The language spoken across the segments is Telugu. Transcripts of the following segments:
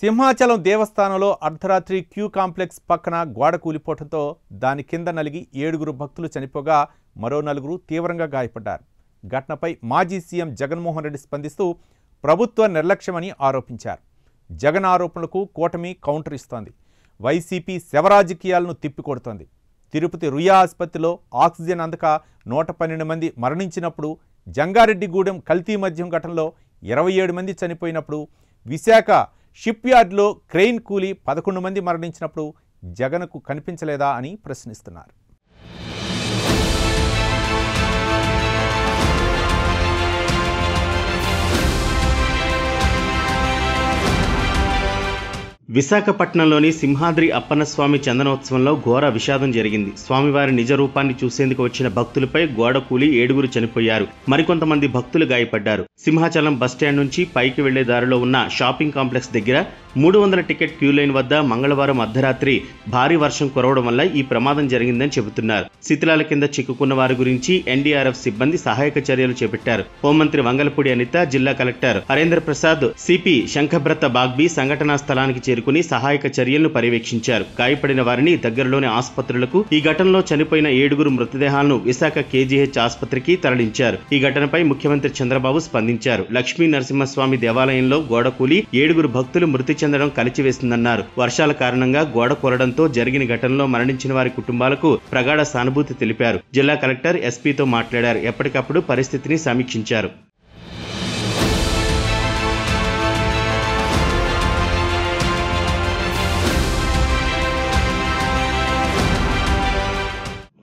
సింహాచలం దేవస్థానంలో అర్ధరాత్రి క్యూ కాంప్లెక్స్ పక్కన గోడ కూలిపోవడంతో దాని కింద నలిగి 7 భక్తులు చనిపోగా మరో 4 తీవ్రంగా గాయపడ్డారు. ఘటనపై మాజీ సీఎం జగన్మోహన్ రెడ్డి స్పందిస్తూ ప్రభుత్వ నిర్లక్ష్యమని ఆరోపించారు. జగన్ ఆరోపణలకు కూటమి కౌంటర్ ఇస్తోంది. వైసీపీ శవరాజకీయాలను తిప్పికొడుతోంది. తిరుపతి రుయా ఆసుపత్రిలో ఆక్సిజన్ అందక 112 మంది మరణించినప్పుడు, జంగారెడ్డిగూడెం కల్తీ మద్యం ఘటనలో 27 మంది చనిపోయినప్పుడు, విశాఖ షిప్ యార్డ్లో క్రెయిన్ కూలి 11 మంది మరణించినప్పుడు జగన్కు కనిపించలేదా అని ప్రశ్నిస్తున్నారు. విశాఖపట్నంలోని సింహాద్రి అప్పన్నస్వామి చందనోత్సవంలో ఘోర విషాదం జరిగింది. స్వామివారి నిజ రూపాన్ని చూసేందుకు వచ్చిన భక్తులపై గోడ కూలి 7 చనిపోయారు. మరికొంతమంది భక్తులు గాయపడ్డారు. సింహాచలం బస్టాండ్ నుంచి పైకి వెళ్లే దారిలో ఉన్న షాపింగ్ కాంప్లెక్స్ దగ్గర 300 టికెట్ క్యూ లైన్ వద్ద మంగళవారం అర్ధరాత్రి భారీ వర్షం కురవడం వల్ల ఈ ప్రమాదం జరిగిందని చెబుతున్నారు. శిథిలాల కింద చిక్కుకున్న వారి గురించి ఎన్డీఆర్ఎఫ్ సిబ్బంది సహాయక చర్యలు చేపట్టారు. హోంమంత్రి వంగలపూడి అనిత, జిల్లా కలెక్టర్ హరేంద్ర ప్రసాద్, సిపి శంఖబ్రత బాగ్బీ సంఘటనా స్థలానికి చేరుకుని సహాయక చర్యలను పర్యవేక్షించారు. గాయపడిన వారిని దగ్గరలోని ఆసుపత్రులకు, ఈ ఘటనలో చనిపోయిన 7 మృతదేహాలను విశాఖ కేజీహెచ్ ఆసుపత్రికి తరలించారు. ఈ ఘటనపై ముఖ్యమంత్రి చంద్రబాబు స్పందించారు. లక్ష్మీ నరసింహస్వామి దేవాలయంలో గోడ కూలి 7 భక్తులు మృతి చెందడం కలిచివేసిందన్నారు. వర్షాల కారణంగా గోడ కూలడంతో జరిగిన ఘటనలో మరణించిన వారి కుటుంబాలకు ప్రగాఢ సానుభూతి తెలిపారు. జిల్లా కలెక్టర్ ఎస్పీతో మాట్లాడారు. ఎప్పటికప్పుడు పరిస్థితిని సమీక్షించారు.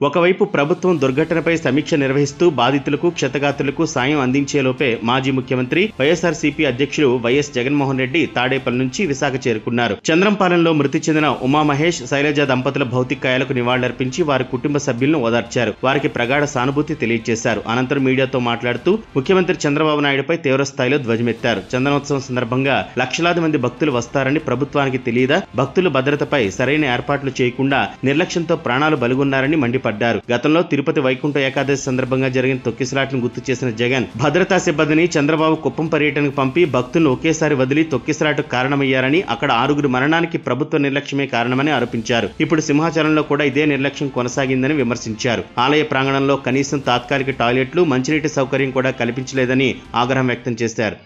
ఒకవైపు ప్రభుత్వం దుర్ఘటనపై సమీక్ష నిర్వహిస్తూ బాధితులకు, క్షతగాత్రులకు సాయం అందించేలోపే మాజీ ముఖ్యమంత్రి వైఎస్ఆర్సీపీ అధ్యక్షుడు వైఎస్ జగన్మోహన్ రెడ్డి తాడేపల్లి నుంచి విశాఖ చేరుకున్నారు. చంద్రంపాలెంలో మృతి చెందిన ఉమామహేష్, శైలజ దంపతుల భౌతికాయాలకు నివాళులర్పించి వారి కుటుంబ సభ్యులను ఓదార్చారు. వారికి ప్రగాఢ సానుభూతి తెలియజేశారు. అనంతరం మీడియాతో మాట్లాడుతూ ముఖ్యమంత్రి చంద్రబాబు నాయుడుపై తీవ్రస్థాయిలో ధ్వజమెత్తారు. చందనోత్సవం సందర్భంగా లక్షలాది మంది భక్తులు వస్తారని ప్రభుత్వానికి తెలియదా? భక్తుల భద్రతపై సరైన ఏర్పాట్లు చేయకుండా నిర్లక్ష్యంతో ప్రాణాలు బలిగొన్నారని మండిపడ్డారు. గతంలో తిరుపతి వైకుంఠ ఏకాదశి సందర్భంగా జరిగిన తొక్కిసలాటను గుర్తు చేసిన జగన్, భద్రతా సిబ్బందిని చంద్రబాబు కుప్పం పర్యటనకు పంపి భక్తులను ఒకేసారి వదిలి తొక్కిసలాటకు కారణమయ్యారని, అక్కడ 6 మరణానికి ప్రభుత్వ నిర్లక్ష్యమే కారణమని ఆరోపించారు. ఇప్పుడు సింహాచలంలో కూడా ఇదే నిర్లక్ష్యం కొనసాగిందని విమర్శించారు. ఆలయ ప్రాంగణంలో కనీసం తాత్కాలిక టాయిలెట్లు, మంచినీటి సౌకర్యం కూడా కల్పించలేదని ఆగ్రహం వ్యక్తం చేశారు.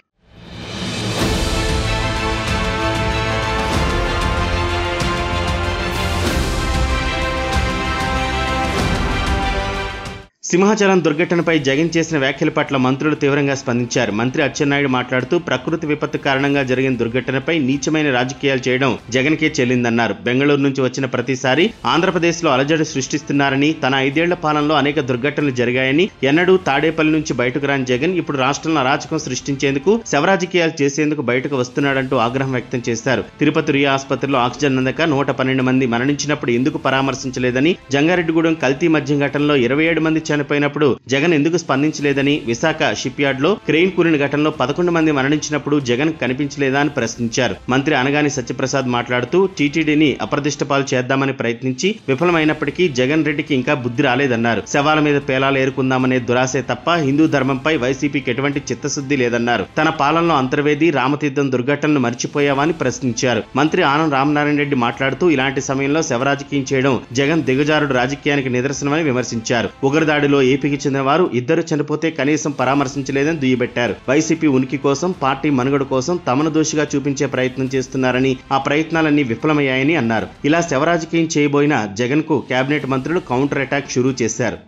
సింహాచలం దుర్ఘటనపై జగన్ చేసిన వ్యాఖ్యల పట్ల మంత్రులు తీవ్రంగా స్పందించారు. మంత్రి అచ్చెన్నాయుడు మాట్లాడుతూ ప్రకృతి విపత్తు కారణంగా జరిగిన దుర్ఘటనపై నీచమైన రాజకీయాలు చేయడం జగన్కే చెల్లిందన్నారు. బెంగళూరు నుంచి వచ్చిన ప్రతిసారి ఆంధ్రప్రదేశ్లో అలజడి సృష్టిస్తున్నారని, తన 5 ఏళ్ల పాలనలో అనేక దుర్ఘటనలు జరిగాయని, ఎన్నడూ తాడేపల్లి నుంచి బయటకు రాని జగన్ ఇప్పుడు రాష్ట్రంలో అరాచకం సృష్టించేందుకు, శవరాజకీయాలు చేసేందుకు బయటకు వస్తున్నాడంటూ ఆగ్రహం వ్యక్తం చేశారు. తిరుపతి రుయా ఆసుపత్రిలో ఆక్సిజన్ అందక 112 మంది మరణించినప్పుడు ఎందుకు పరామర్శించలేదని, జంగారెడ్డిగూడెం కల్తీ మద్యం ఘటనలో 27 మంది చనిపోయినప్పుడు జగన్ ఎందుకు స్పందించలేదని, విశాఖ షిప్ యార్డ్ లో క్రెయిన్ కూలిన ఘటనలో 11 మంది మరణించినప్పుడు జగన్ కనిపించలేదా అని ప్రశ్నించారు. మంత్రి అనగాని సత్యప్రసాద్ మాట్లాడుతూ టీటీడీని అప్రదిష్టపాలు చేద్దామని ప్రయత్నించి విఫలమైనప్పటికీ జగన్ రెడ్డికి ఇంకా బుద్ధి రాలేదన్నారు. శవాల మీద పేలాలు ఏరుకుందామనే దురాశే తప్ప హిందూ ధర్మంపై వైసీపీకి ఎటువంటి చిత్తశుద్ధి లేదన్నారు. తన పాలనలో అంతర్వేది, రామతీర్థం దుర్ఘటనలు మర్చిపోయావని ప్రశ్నించారు. మంత్రి ఆనం రామనారాయణ రెడ్డి మాట్లాడుతూ ఇలాంటి సమయంలో శవరాజకీయం చేయడం జగన్ దిగజారుడు రాజకీయానికి నిదర్శనమని విమర్శించారు. ఉగ్రదాడిలో ఏపీకి చెందిన వారు 2 చనిపోతే కనీసం పరామర్శించలేదని దుయ్యబట్టారు. వైసీపీ ఉనికి కోసం, పార్టీ మనుగడ కోసం తమను దోషిగా చూపించే ప్రయత్నం చేస్తున్నారని, ఆ ప్రయత్నాలన్నీ విఫలమయ్యాయని అన్నారు. ఇలా శవరాజకీయం చేయబోయిన జగన్ కు కేబినెట్ మంత్రులు కౌంటర్ అటాక్ షురూ చేశారు.